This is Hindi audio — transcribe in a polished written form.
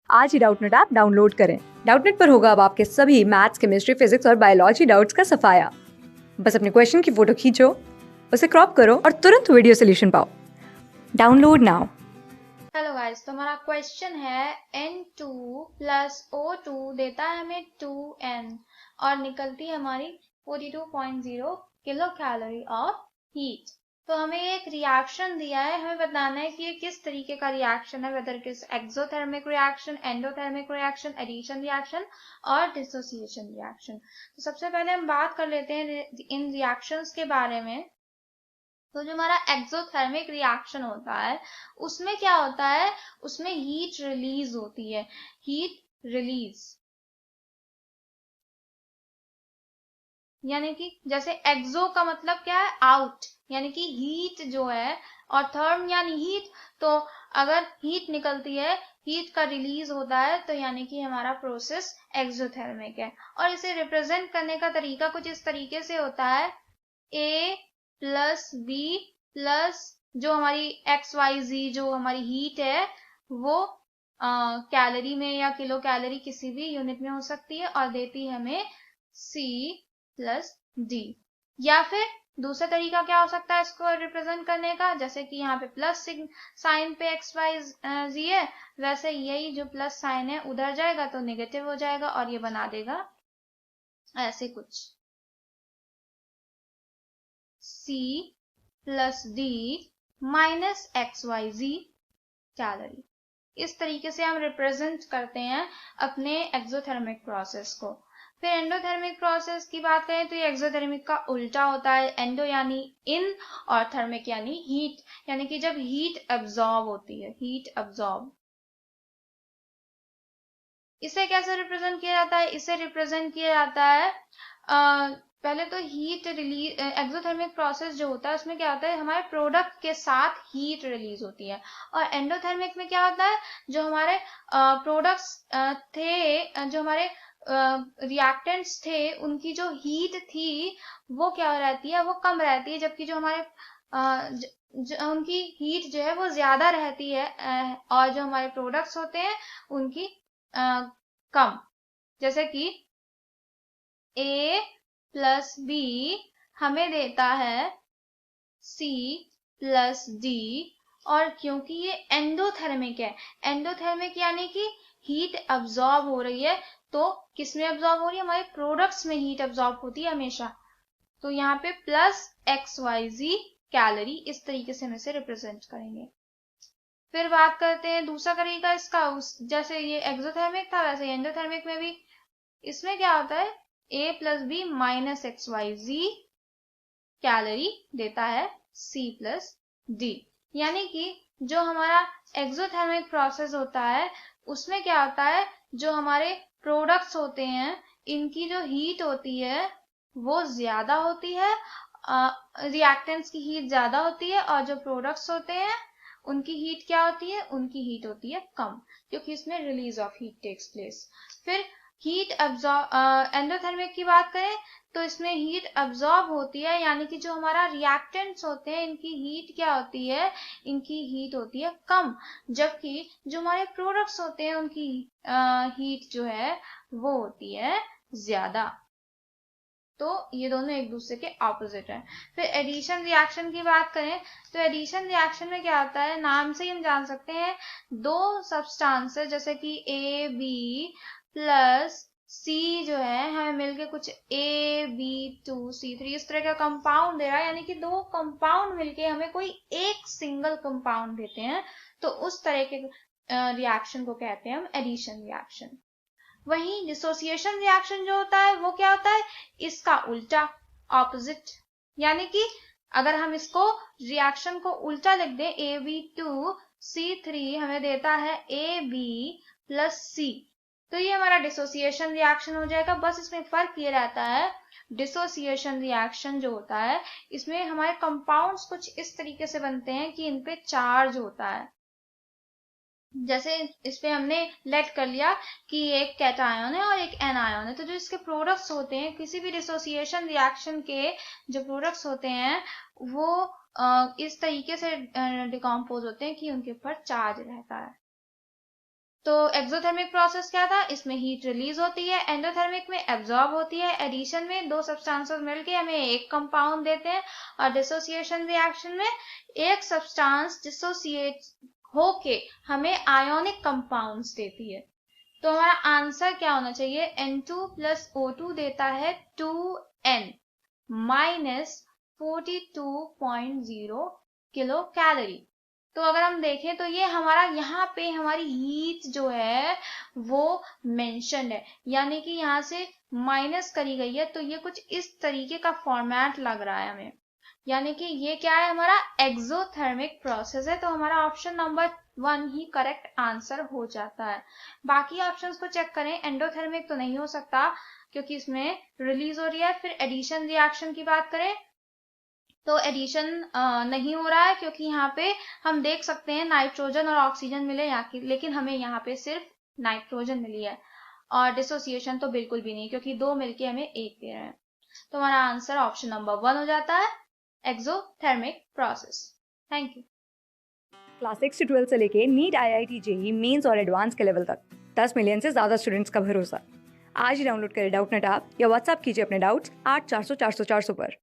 आज ही डाउटनेट ऐप डाउनलोड करें। डाउटनेट पर होगा अब आपके सभी मैथ्स, केमिस्ट्री, फिजिक्स और बायोलॉजी डाउट्स का सफाया। बस अपने क्वेश्चन की फोटो खींचो, उसे क्रॉप करो और तुरंत वीडियो सोल्यूशन पाओ। Download now. हेलो गाइस, तो हमारा क्वेश्चन है N2 प्लस O2 देता है हमें 2N और निकलती है हमारी 42.0 किलो कैलोरी ऑफ हीट। तो हमें एक रिएक्शन दिया है, हमें बताना है कि ये किस तरीके का रिएक्शन है, whether it is exothermic reaction, endothermic reaction, addition reaction और डिसोसिएशन रिएक्शन। तो सबसे पहले हम बात कर लेते हैं इन रिएक्शंस के बारे में। तो जो हमारा एक्सोथर्मिक रिएक्शन होता है उसमें क्या होता है, उसमें हीट रिलीज होती है। हीट रिलीज यानी कि जैसे एक्सो का मतलब क्या है, आउट, यानी कि हीट जो है, और थर्म यानी हीट। तो अगर हीट निकलती है, हीट का रिलीज होता है, तो यानी कि हमारा प्रोसेस एक्सोथर्मिक है। और इसे रिप्रेजेंट करने का तरीका कुछ इस तरीके से होता है, ए प्लस बी प्लस जो हमारी एक्स वाई जी जो हमारी हीट है वो कैलोरी में या किलो कैलोरी किसी भी यूनिट में हो सकती है और देती है हमें सी प्लस डी। या फिर दूसरा तरीका क्या हो सकता है इसको रिप्रेजेंट करने का, जैसे कि यहाँ पे प्लस साइन पे एक्स वाई जी है, वैसे यही जो प्लस साइन है उधर जाएगा तो नेगेटिव हो जाएगा और ये बना देगा ऐसे कुछ C plus D minus x Y G calorie. इस तरीके से हम रिप्रेजेंट करते हैं अपने एक्सोथर्मिक प्रोसेस को। फिर एंडोथर्मिक प्रोसेस की बात करें तो ये एक्सोथर्मिक का उल्टा होता है। एंडो यानी इन और थर्मिक यानी हीट, यानी कि जब हीट एब्जॉर्ब होती है, हीट एब्जॉर्ब। इसे कैसे रिप्रेजेंट किया जाता है, इसे रिप्रेजेंट किया जाता है पहले तो हीट रिलीज, एक्सोथर्मिक प्रोसेस जो होता है उसमें क्या होता है, हमारे प्रोडक्ट के साथ हीट रिलीज होती है। और एंडोथर्मिक में क्या होता है, जो हमारे प्रोडक्ट्स थे, जो हमारे रिएक्टेंट्स थे, उनकी जो हीट थी वो क्या रहती है, वो कम रहती है, जबकि जो हमारे उनकी हीट जो है वो ज्यादा रहती है, और जो हमारे प्रोडक्ट्स होते हैं उनकी कम। जैसे कि A प्लस बी हमें देता है C प्लस डी, और क्योंकि ये एंडोथर्मिक है, एंडोथर्मिक यानी कि हीट अब्सॉर्ब हो रही है, तो किसमें अब्सॉर्ब हो रही है, हमारे प्रोडक्ट्स में हीट अब्सॉर्ब होती है हमेशा। तो यहाँ पे plus x Y G calorie, इस तरीके से हम इसे रिप्रेजेंट करेंगे। फिर बात करते हैं दूसरा तरीका इसका, जैसे ये एक्सोथर्मिक था वैसे एंडोथर्मिक में भी इसमें क्या होता है, a plus b minus x Y G calorie देता है C प्लस डी। यानी कि जो हमारा एक्सोथर्मिक प्रोसेस होता है उसमें क्या होता है, जो हमारे प्रोडक्ट्स होते हैं इनकी जो हीट होती है वो ज्यादा होती है, रिएक्टेंट्स की हीट ज्यादा होती है, और जो प्रोडक्ट्स होते हैं उनकी हीट क्या होती है, उनकी हीट होती है कम, क्योंकि इसमें release of heat takes place. फिर हीट अब्सॉर्ब, एंडोथर्मिक की बात करें तो इसमें हीट अब्सॉर्ब होती है, यानी कि जो हमारा रिएक्टेंट्स होते हैं इनकी हीट क्या होती है, इनकी हीट होती है कम, जबकि जो हमारे प्रोडक्ट्स होते हैं उनकी हीट जो है वो होती है ज्यादा। तो ये दोनों एक दूसरे के ऑपोजिट है। फिर एडिशन रिएक्शन की बात करें तो एडिशन रिएक्शन में क्या होता है, नाम से ही हम जान सकते हैं, दो सब्सटेंसेस जैसे कि ए बी प्लस सी जो है हमें मिलके कुछ AB2C3 इस तरह का कंपाउंड दे रहा है, यानी कि दो कंपाउंड मिलके हमें कोई एक सिंगल कंपाउंड देते हैं, तो उस तरह के रिएक्शन को कहते हैं हम एडिशन रिएक्शन। वहीं डिसोसिएशन रिएक्शन जो होता है वो क्या होता है, इसका उल्टा, ऑपोजिट। यानी कि अगर हम इसको रिएक्शन को उल्टा लिख दें, AB2C3 हमें देता है AB प्लस C, तो ये हमारा डिसोसिएशन रिएक्शन हो जाएगा। बस इसमें फर्क ये रहता है, डिसोसिएशन रिएक्शन जो होता है इसमें हमारे कंपाउंड्स कुछ इस तरीके से बनते हैं कि इन पे चार्ज होता है। जैसे इस पे हमने लेट कर लिया कि एक कैटायन है और एक एनायन है, तो जो इसके प्रोडक्ट्स होते हैं किसी भी डिसोसिएशन रिएक्शन के जो प्रोडक्ट्स होते हैं वो इस तरीके से डिकम्पोज होते हैं कि उनके ऊपर चार्ज रहता है। तो एक्सोथर्मिक प्रोसेस क्या था, इसमें हीट रिलीज होती है, एंडोथर्मिक में एब्जॉर्ब होती है, एडिशन में दो सब्सटेंसेस मिलके हमें एक कंपाउंड देते हैं, और डिसोसिएशन रिएक्शन में एक सब्सटेंस डिसोसिएट होके हमें आयोनिक कंपाउंड्स देती है। तो हमारा आंसर क्या होना चाहिए, N2 प्लस O2 देता है 2N माइनस 42.0 किलो कैलोरी। तो अगर हम देखें तो ये हमारा यहाँ पे हमारी हीट जो है वो मेंशन है, यानी कि यहाँ से माइनस करी गई है, तो ये कुछ इस तरीके का फॉर्मेट लग रहा है हमें, यानी कि ये क्या है, हमारा एक्सोथर्मिक प्रोसेस है। तो हमारा ऑप्शन नंबर 1 ही करेक्ट आंसर हो जाता है। बाकी ऑप्शंस को चेक करें, एंडोथर्मिक तो नहीं हो सकता क्योंकि इसमें रिलीज हो रही है। फिर एडिशन रिएक्शन की बात करें तो एडिशन नहीं हो रहा है, क्योंकि यहाँ पे हम देख सकते हैं नाइट्रोजन और ऑक्सीजन मिले यहाँ की, लेकिन हमें यहाँ पे सिर्फ नाइट्रोजन मिली है। और डिसोसिएशन तो बिल्कुल भी नहीं, क्योंकि दो मिलके हमें एक दे रहे हैं। तो हमारा आंसर ऑप्शन नंबर 1 हो जाता है, exothermic process. Thank you. Class 6 से 12 से लेके नीट, IIT, JEE मेंस और एडवांस के लेवल तक 10 मिलियन से ज़्यादा स्टूडेंट्स का भरोसा। आज ही डाउनलोड करें डाउटनेट ऐप या व्हाट्सएप कीजिए अपने डाउट्स 8400 400 400 पर।